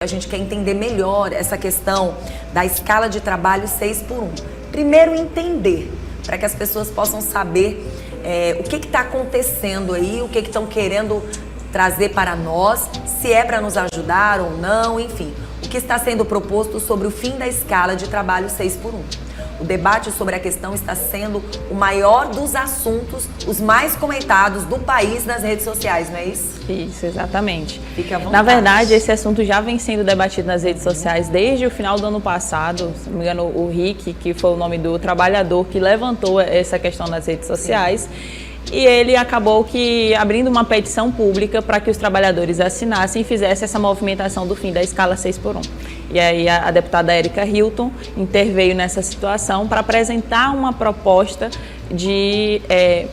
A gente quer entender melhor essa questão da escala de trabalho 6x1. Primeiro, entender, para que as pessoas possam saber o que está acontecendo aí, o que estão querendo trazer para nós, se é para nos ajudar ou não, enfim. O que está sendo proposto sobre o fim da escala de trabalho 6x1. O debate sobre a questão está sendo o maior dos assuntos, os mais comentados do país nas redes sociais, não é isso? Isso, exatamente. Fique à vontade. Na verdade, esse assunto já vem sendo debatido nas redes sociais desde o final do ano passado. Se não me engano, o Rick, que foi o nome do trabalhador que levantou essa questão nas redes sociais. E ele acabou abrindo uma petição pública para que os trabalhadores assinassem e fizessem essa movimentação do fim da escala 6x1. E aí a deputada Érica Hilton interveio nessa situação para apresentar uma proposta de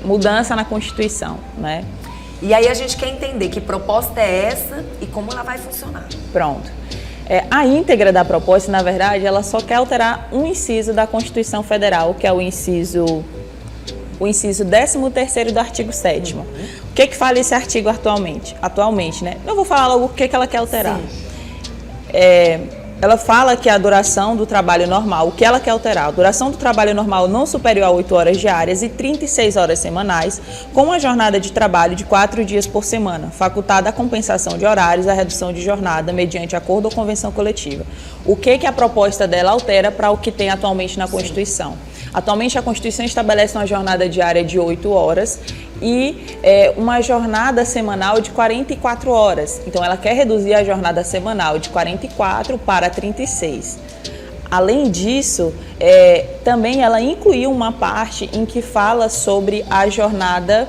mudança na Constituição, né? E aí a gente quer entender que proposta é essa e como ela vai funcionar. Pronto. A íntegra da proposta, na verdade, ela só quer alterar um inciso da Constituição Federal, que é o inciso 13º do artigo 7º. O que fala esse artigo atualmente, né? Eu vou falar logo o que ela quer alterar. Ela fala que a duração do trabalho normal, o que ela quer alterar? A duração do trabalho normal não superior a 8 horas diárias e 36 horas semanais, com a jornada de trabalho de 4 dias por semana, facultada a compensação de horários, a redução de jornada, mediante acordo ou convenção coletiva. O que a proposta dela altera para o que tem atualmente na Constituição? Atualmente, a Constituição estabelece uma jornada diária de 8 horas e uma jornada semanal de 44 horas. Então, ela quer reduzir a jornada semanal de 44 para 36. Além disso, também ela incluiu uma parte em que fala sobre a jornada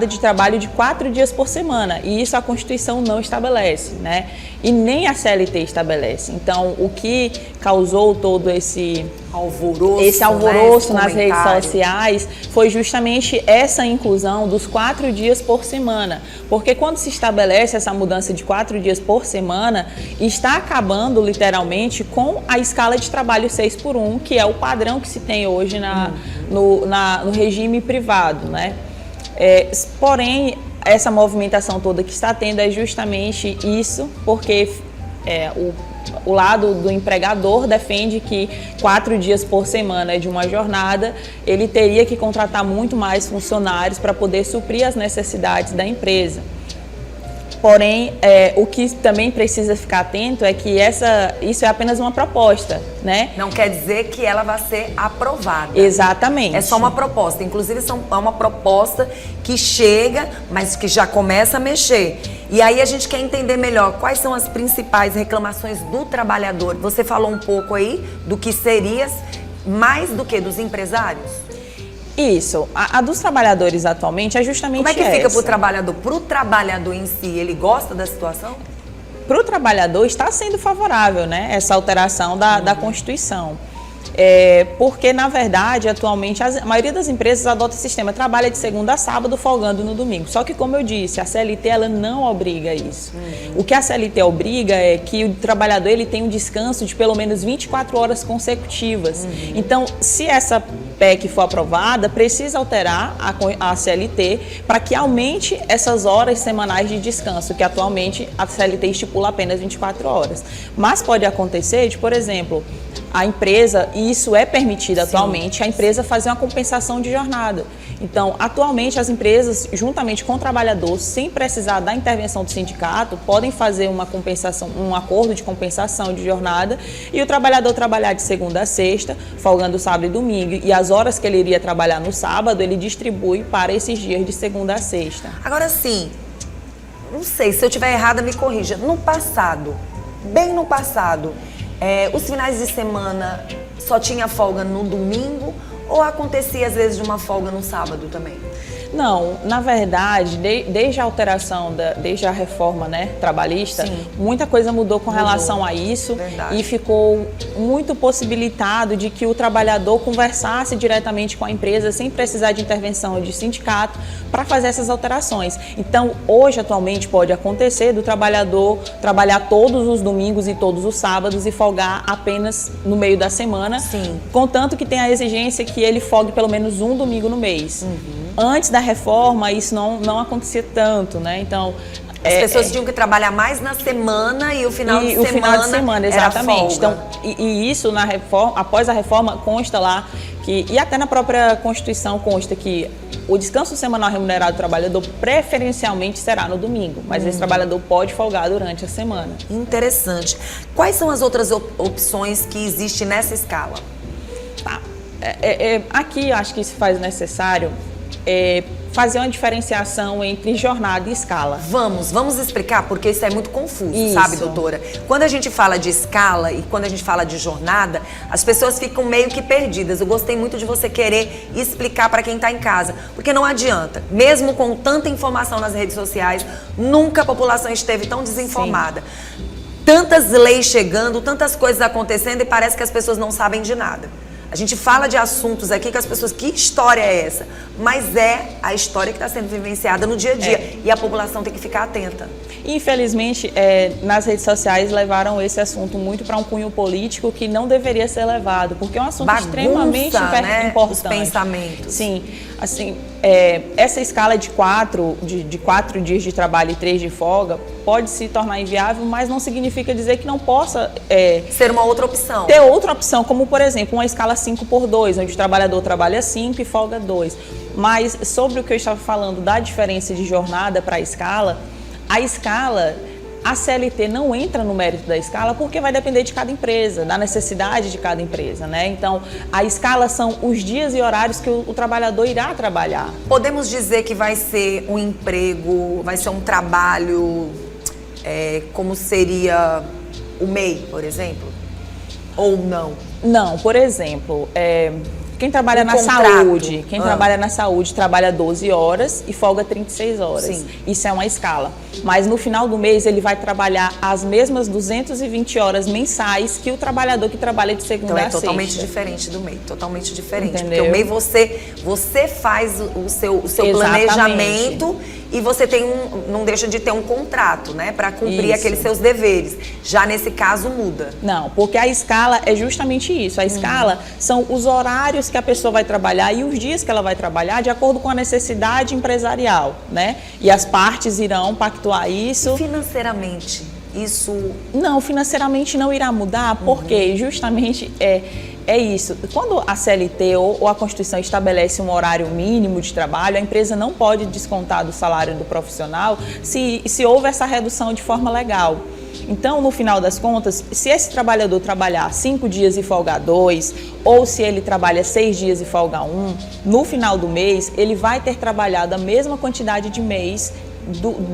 de trabalho de 4 dias por semana, e isso a Constituição não estabelece, né? E nem a CLT estabelece. Então, o que causou todo esse alvoroço nas redes sociais foi justamente essa inclusão dos 4 dias por semana, porque quando se estabelece essa mudança de 4 dias por semana, está acabando literalmente com a escala de trabalho 6x1, que é o padrão que se tem hoje no regime privado, né? Porém, essa movimentação toda que está tendo é justamente isso, porque o lado do empregador defende que 4 dias por semana de uma jornada, ele teria que contratar muito mais funcionários para poder suprir as necessidades da empresa. Porém, o que também precisa ficar atento é que isso é apenas uma proposta, né? Não quer dizer que ela vai ser aprovada. Exatamente. É só uma proposta. Inclusive, é uma proposta que chega, mas que já começa a mexer. E aí a gente quer entender melhor quais são as principais reclamações do trabalhador. Você falou um pouco aí do que seria mais do que dos empresários? Isso. A dos trabalhadores atualmente é justamente essa. Como é que fica para o trabalhador? Para o trabalhador em si, ele gosta da situação? Para o trabalhador está sendo favorável, né, essa alteração da Constituição. Porque, na verdade, atualmente, a maioria das empresas adota o sistema, trabalha de segunda a sábado, folgando no domingo. Só que, como eu disse, a CLT ela não obriga isso. O que a CLT obriga é que o trabalhador ele tem um descanso de pelo menos 24 horas consecutivas. Então, se essa PEC for aprovada, precisa alterar a CLT para que aumente essas horas semanais de descanso, que atualmente a CLT estipula apenas 24 horas. Mas pode acontecer de, por exemplo, a empresa, e isso é permitido atualmente, a empresa fazer uma compensação de jornada. Então, atualmente, as empresas, juntamente com o trabalhador, sem precisar da intervenção do sindicato, podem fazer uma compensação, um acordo de compensação de jornada, e o trabalhador trabalhar de segunda a sexta, folgando sábado e domingo, e as horas que ele iria trabalhar no sábado, ele distribui para esses dias de segunda a sexta. Agora sim, não sei, se eu estiver errada, me corrija. No passado, bem no passado, os finais de semana só tinha folga no domingo ou acontecia às vezes de uma folga no sábado também? Não, na verdade, desde a alteração, desde a reforma, né, trabalhista, muita coisa mudou com relação a isso. Verdade. E ficou muito possibilitado de que o trabalhador conversasse diretamente com a empresa sem precisar de intervenção de sindicato para fazer essas alterações. Então, hoje, atualmente, pode acontecer do trabalhador trabalhar todos os domingos e todos os sábados e folgar apenas no meio da semana, contanto que tenha a exigência que ele folgue pelo menos um domingo no mês. Antes da reforma, isso não acontecia tanto, né? Então, As pessoas tinham que trabalhar mais na semana e o final de semana exatamente. Então, e isso na reforma, após a reforma, consta lá que, e até na própria Constituição consta que o descanso semanal remunerado do trabalhador preferencialmente será no domingo, mas esse trabalhador pode folgar durante a semana. Interessante. Quais são as outras opções que existem nessa escala? Tá. Aqui acho que se faz necessário fazer uma diferenciação entre jornada e escala. Vamos explicar, porque isso é muito confuso, Isso. sabe, doutora? Quando a gente fala de escala e quando a gente fala de jornada, as pessoas ficam meio que perdidas. Eu gostei muito de você querer explicar para quem está em casa, porque não adianta. Mesmo com tanta informação nas redes sociais, nunca a população esteve tão desinformada. Sim. Tantas leis chegando, tantas coisas acontecendo e parece que as pessoas não sabem de nada. A gente fala de assuntos aqui que as pessoas, que história é essa? Mas é a história que está sendo vivenciada no dia a dia e a população tem que ficar atenta. Infelizmente, nas redes sociais levaram esse assunto muito para um cunho político que não deveria ser levado, porque é um assunto extremamente importante. Os pensamentos. Sim, assim, essa escala de 4 dias de trabalho e 3 de folga pode se tornar inviável, mas não significa dizer que não possa ser uma outra opção. Ter outra opção, como por exemplo, uma escala 5x2, onde o trabalhador trabalha 5 e folga 2. Mas sobre o que eu estava falando da diferença de jornada para a escala, a CLT não entra no mérito da escala porque vai depender de cada empresa, da necessidade de cada empresa, né? Então, a escala são os dias e horários que o trabalhador irá trabalhar. Podemos dizer que vai ser um emprego, vai ser um trabalho, como seria o MEI, por exemplo? Ou não? Não, por exemplo, quem trabalha na saúde, trabalha na saúde trabalha 12 horas e folga 36 horas. Sim. Isso é uma escala. Mas no final do mês ele vai trabalhar as mesmas 220 horas mensais que o trabalhador que trabalha de segunda a sexta. Então é totalmente diferente do MEI, totalmente diferente. Entendeu? Porque o MEI você faz o seu planejamento e você não deixa de ter um contrato, né, para cumprir aqueles seus deveres. Já nesse caso muda. Não, porque a escala é justamente isso. A escala são os horários que a pessoa vai trabalhar e os dias que ela vai trabalhar de acordo com a necessidade empresarial, né? E as partes irão pactuar isso. Financeiramente, isso... Não, financeiramente não irá mudar, porque justamente é isso. Quando a CLT ou a Constituição estabelece um horário mínimo de trabalho, a empresa não pode descontar do salário do profissional se houve essa redução de forma legal. Então, no final das contas, se esse trabalhador trabalhar 5 dias e folgar 2, ou se ele trabalha 6 dias e folga 1, no final do mês, ele vai ter trabalhado a mesma quantidade de mês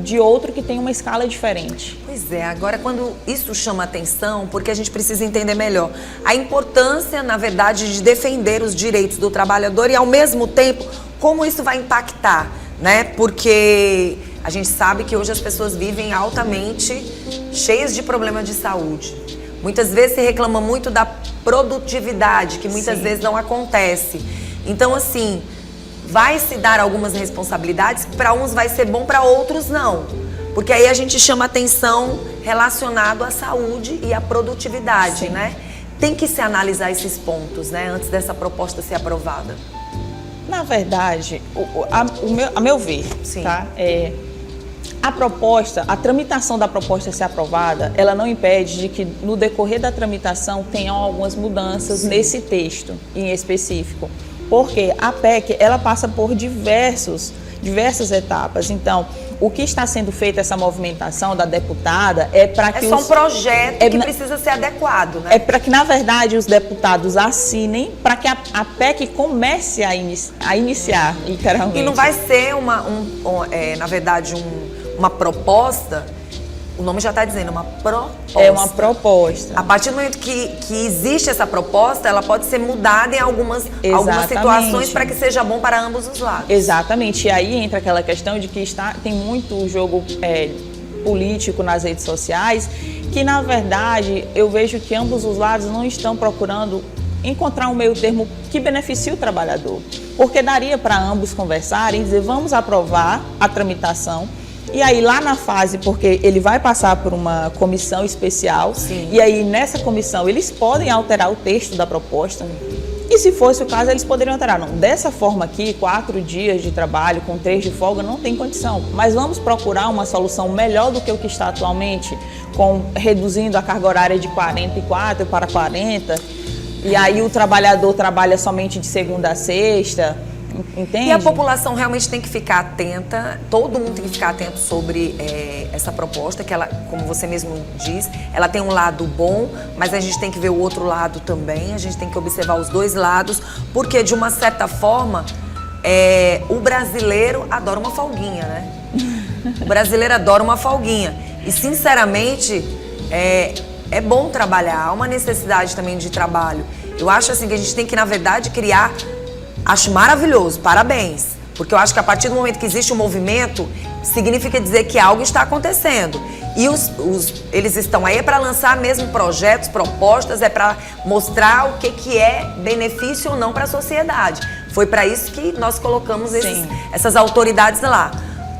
de outro que tem uma escala diferente. Pois é, agora quando isso chama atenção, porque a gente precisa entender melhor a importância, na verdade, de defender os direitos do trabalhador e, ao mesmo tempo, como isso vai impactar, né? Porque a gente sabe que hoje as pessoas vivem altamente cheias de problemas de saúde. Muitas vezes se reclama muito da produtividade, que muitas vezes não acontece. Então, assim, vai se dar algumas responsabilidades que para uns vai ser bom, para outros não. Porque aí a gente chama atenção relacionado à saúde e à produtividade, né? Tem que se analisar esses pontos, né, antes dessa proposta ser aprovada. Na verdade, a meu ver, tá? A tramitação da proposta ser aprovada, ela não impede de que no decorrer da tramitação tenham algumas mudanças nesse texto em específico. Porque a PEC, ela passa por diversas etapas. Então, o que está sendo feito, essa movimentação da deputada, é para que... É só um projeto que precisa ser adequado, né? É para que, na verdade, os deputados assinem, para que a PEC comece a iniciar, literalmente. E não vai ser, na verdade, uma proposta... O nome já está dizendo, uma proposta. É uma proposta. A partir do momento que existe essa proposta, ela pode ser mudada em algumas situações para que seja bom para ambos os lados. Exatamente. E aí entra aquela questão de que tem muito jogo político nas redes sociais, que na verdade eu vejo que ambos os lados não estão procurando encontrar um meio termo que beneficie o trabalhador. Porque daria para ambos conversarem e dizer, vamos aprovar a tramitação. E aí lá na fase, porque ele vai passar por uma comissão especial, e aí nessa comissão eles podem alterar o texto da proposta, E se fosse o caso, eles poderiam alterar. Não, dessa forma aqui, 4 dias de trabalho com 3 de folga, não tem condição. Mas vamos procurar uma solução melhor do que o que está atualmente, reduzindo a carga horária de 44 para 40. E aí o trabalhador trabalha somente de segunda a sexta. Entende? E a população realmente tem que ficar atenta, todo mundo tem que ficar atento sobre essa proposta, que ela, como você mesmo diz, ela tem um lado bom, mas a gente tem que ver o outro lado também, a gente tem que observar os dois lados, porque de uma certa forma, o brasileiro adora uma folguinha, né? O brasileiro adora uma folguinha. E, sinceramente, é bom trabalhar, há uma necessidade também de trabalho. Eu acho assim que a gente tem que, na verdade, criar... Acho maravilhoso, parabéns. Porque eu acho que a partir do momento que existe um movimento, significa dizer que algo está acontecendo. E eles estão aí para lançar mesmo projetos, propostas, para mostrar o que é benefício ou não para a sociedade. Foi para isso que nós colocamos essas autoridades lá.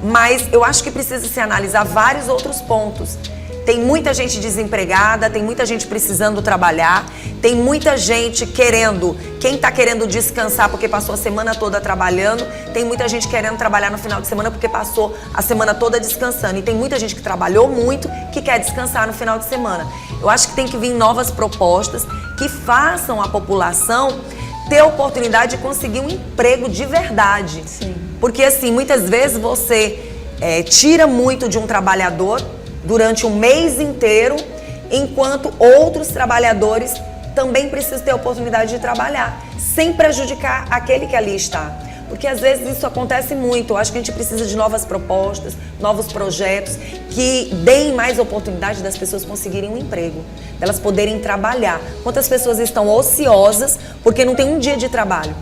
Mas eu acho que precisa se analisar vários outros pontos. Tem muita gente desempregada, tem muita gente precisando trabalhar, tem muita gente querendo, quem está querendo descansar porque passou a semana toda trabalhando, tem muita gente querendo trabalhar no final de semana porque passou a semana toda descansando. E tem muita gente que trabalhou muito, que quer descansar no final de semana. Eu acho que tem que vir novas propostas que façam a população ter a oportunidade de conseguir um emprego de verdade. Sim. Porque assim, muitas vezes você tira muito de um trabalhador durante um mês inteiro, enquanto outros trabalhadores também precisam ter a oportunidade de trabalhar, sem prejudicar aquele que ali está. Porque às vezes isso acontece muito. Eu acho que a gente precisa de novas propostas, novos projetos que deem mais oportunidade das pessoas conseguirem um emprego, delas poderem trabalhar. Quantas pessoas estão ociosas porque não tem um dia de trabalho?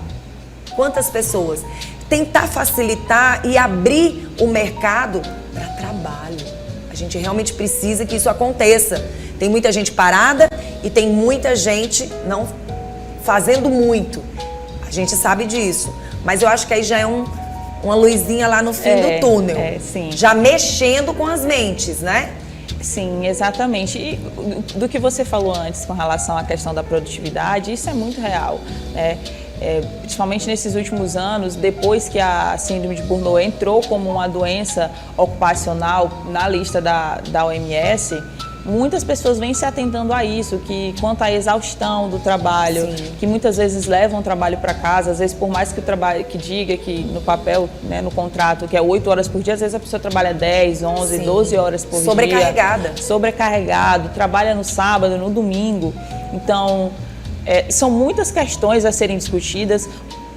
Quantas pessoas? Tentar facilitar e abrir o mercado para trabalho. A gente realmente precisa que isso aconteça. Tem muita gente parada e tem muita gente não fazendo muito. A gente sabe disso. Mas eu acho que aí já é uma luzinha lá no fim do túnel. Sim. Já mexendo com as mentes, né? Sim, exatamente. E do que você falou antes com relação à questão da produtividade, isso é muito real, né? Principalmente nesses últimos anos, depois que a síndrome de Burnout entrou como uma doença ocupacional na lista da OMS, muitas pessoas vêm se atentando a isso, que quanto à exaustão do trabalho, que muitas vezes levam o trabalho para casa, às vezes por mais que o trabalho que diga que no papel, né, no contrato, que é 8 horas por dia, às vezes a pessoa trabalha 10, 11, 12 horas por dia. Sobrecarregado, trabalha no sábado, no domingo. Então, são muitas questões a serem discutidas.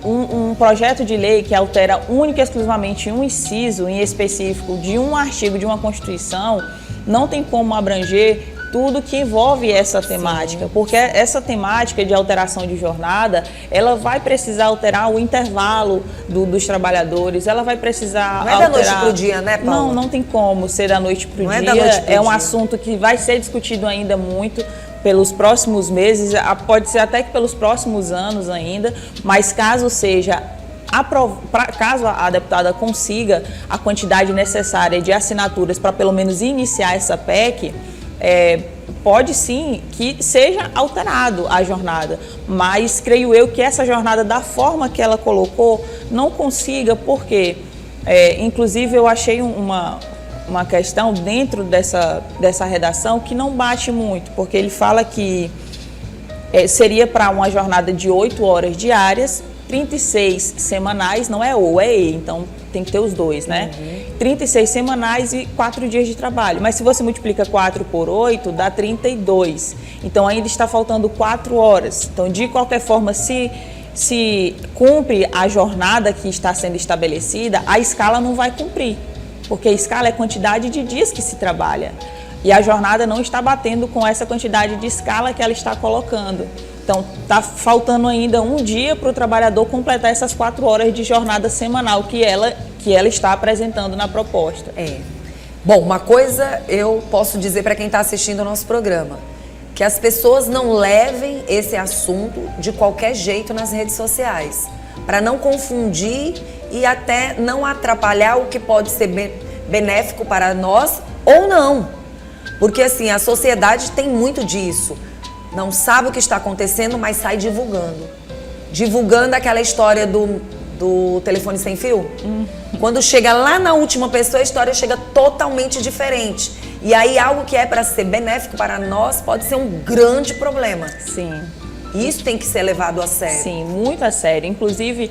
Um projeto de lei que altera única e exclusivamente um inciso em específico de um artigo de uma Constituição não tem como abranger tudo que envolve essa temática, porque essa temática de alteração de jornada, ela vai precisar alterar o intervalo dos trabalhadores, ela vai precisar alterar... Não é da noite pro dia, né, Paula? Não tem como ser da noite pro dia. Não é da noite pro dia. É um assunto que vai ser discutido ainda muito pelos próximos meses, pode ser até que pelos próximos anos ainda, mas caso seja... Caso a deputada consiga a quantidade necessária de assinaturas para pelo menos iniciar essa PEC, pode sim que seja alterado a jornada, mas creio eu que essa jornada da forma que ela colocou não consiga, porque inclusive eu achei uma questão dentro dessa redação que não bate muito, porque ele fala que seria para uma jornada de 8 horas diárias, 36 semanais, não é ou, é e, então tem que ter os dois, né? 36 semanais e 4 dias de trabalho. Mas se você multiplica 4 por 8, dá 32. Então ainda está faltando 4 horas. Então, de qualquer forma, se cumpre a jornada que está sendo estabelecida, a escala não vai cumprir. Porque a escala é a quantidade de dias que se trabalha. E a jornada não está batendo com essa quantidade de escala que ela está colocando. Então, está faltando ainda um dia para o trabalhador completar essas 4 horas de jornada semanal que ela está apresentando na proposta. Bom, uma coisa eu posso dizer para quem está assistindo o nosso programa, que as pessoas não levem esse assunto de qualquer jeito nas redes sociais, para não confundir e até não atrapalhar o que pode ser benéfico para nós ou não. Porque assim, a sociedade tem muito disso. Não sabe o que está acontecendo, mas sai divulgando. divulgando aquela história do telefone sem fio. Quando chega lá na última pessoa, a história chega totalmente diferente. E aí algo que é para ser benéfico para nós pode ser um grande problema. Sim. Isso tem que ser levado a sério. Sim, muito a sério. Inclusive,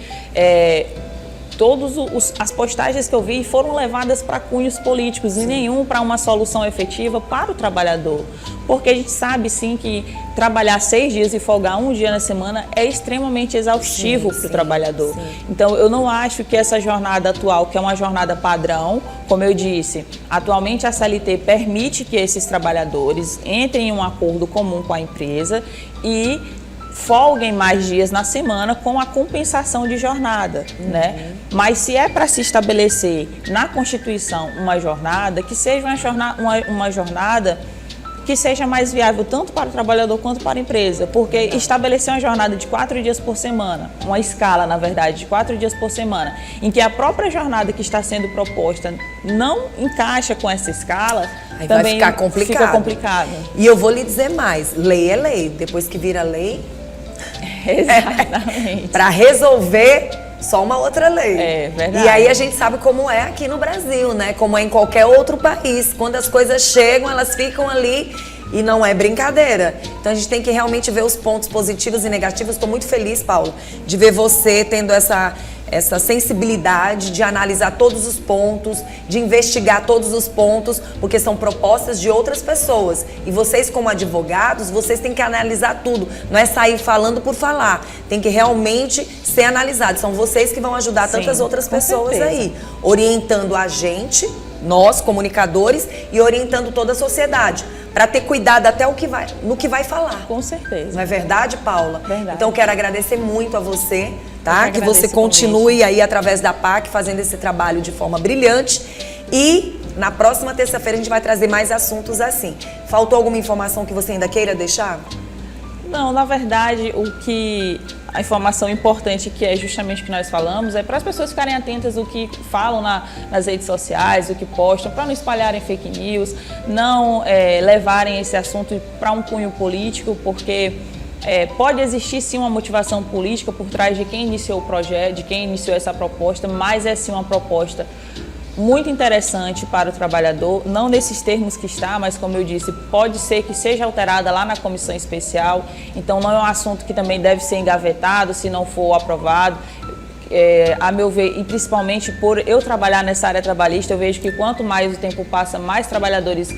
as postagens que eu vi foram levadas para cunhos políticos e nenhum para uma solução efetiva para o trabalhador. Porque a gente sabe, sim, que trabalhar 6 dias e folgar 1 dia na semana é extremamente exaustivo para o trabalhador. Sim. Então, eu não acho que essa jornada atual, que é uma jornada padrão, como eu disse, atualmente a CLT permite que esses trabalhadores entrem em um acordo comum com a empresa e folguem mais dias na semana com a compensação de jornada, né? Mas se é para se estabelecer na Constituição uma jornada, que seja uma jornada que seja mais viável tanto para o trabalhador quanto para a empresa, porque estabelecer uma jornada de 4 dias por semana, uma escala, na verdade, de 4 dias por semana, em que a própria jornada que está sendo proposta não encaixa com essa escala, aí também vai ficar complicado. E eu vou lhe dizer mais, lei é lei, depois que vira lei... Exatamente. Para resolver só uma outra lei. É verdade. E aí a gente sabe como é aqui no Brasil, né? Como é em qualquer outro país. Quando as coisas chegam, elas ficam ali e não é brincadeira. Então a gente tem que realmente ver os pontos positivos e negativos. Estou muito feliz, Paulo, de ver você tendo essa sensibilidade de analisar todos os pontos, de investigar todos os pontos, porque são propostas de outras pessoas. E vocês, como advogados, vocês têm que analisar tudo. Não é sair falando por falar. Tem que realmente ser analisado. São vocês que vão ajudar tantas outras pessoas aí, orientando a gente, nós, comunicadores, e orientando toda a sociedade, para ter cuidado até no que vai falar. Com certeza. Não é verdade, Paula? Verdade. Então, quero agradecer muito a você, tá? Que você continue aí, através da PAC, fazendo esse trabalho de forma brilhante. E na próxima terça-feira a gente vai trazer mais assuntos assim. Faltou alguma informação que você ainda queira deixar? Não, na verdade, a informação importante, que é justamente o que nós falamos, é para as pessoas ficarem atentas ao que falam nas redes sociais, o que postam, para não espalharem fake news, não levarem esse assunto para um cunho político, porque pode existir sim uma motivação política por trás de quem iniciou o projeto, de quem iniciou essa proposta, mas é sim uma proposta muito interessante para o trabalhador, não nesses termos que está, mas como eu disse, pode ser que seja alterada lá na comissão especial, então não é um assunto que também deve ser engavetado se não for aprovado. A meu ver, e principalmente por eu trabalhar nessa área trabalhista, eu vejo que quanto mais o tempo passa, mais trabalhadores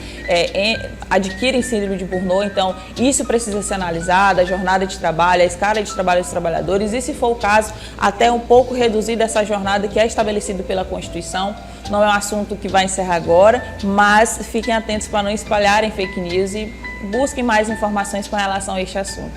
adquirem síndrome de Burnout, então isso precisa ser analisado, a jornada de trabalho, a escala de trabalho dos trabalhadores, e se for o caso, até um pouco reduzir essa jornada que é estabelecido pela Constituição. Não é um assunto que vai encerrar agora, mas fiquem atentos para não espalharem fake news e busquem mais informações com relação a este assunto.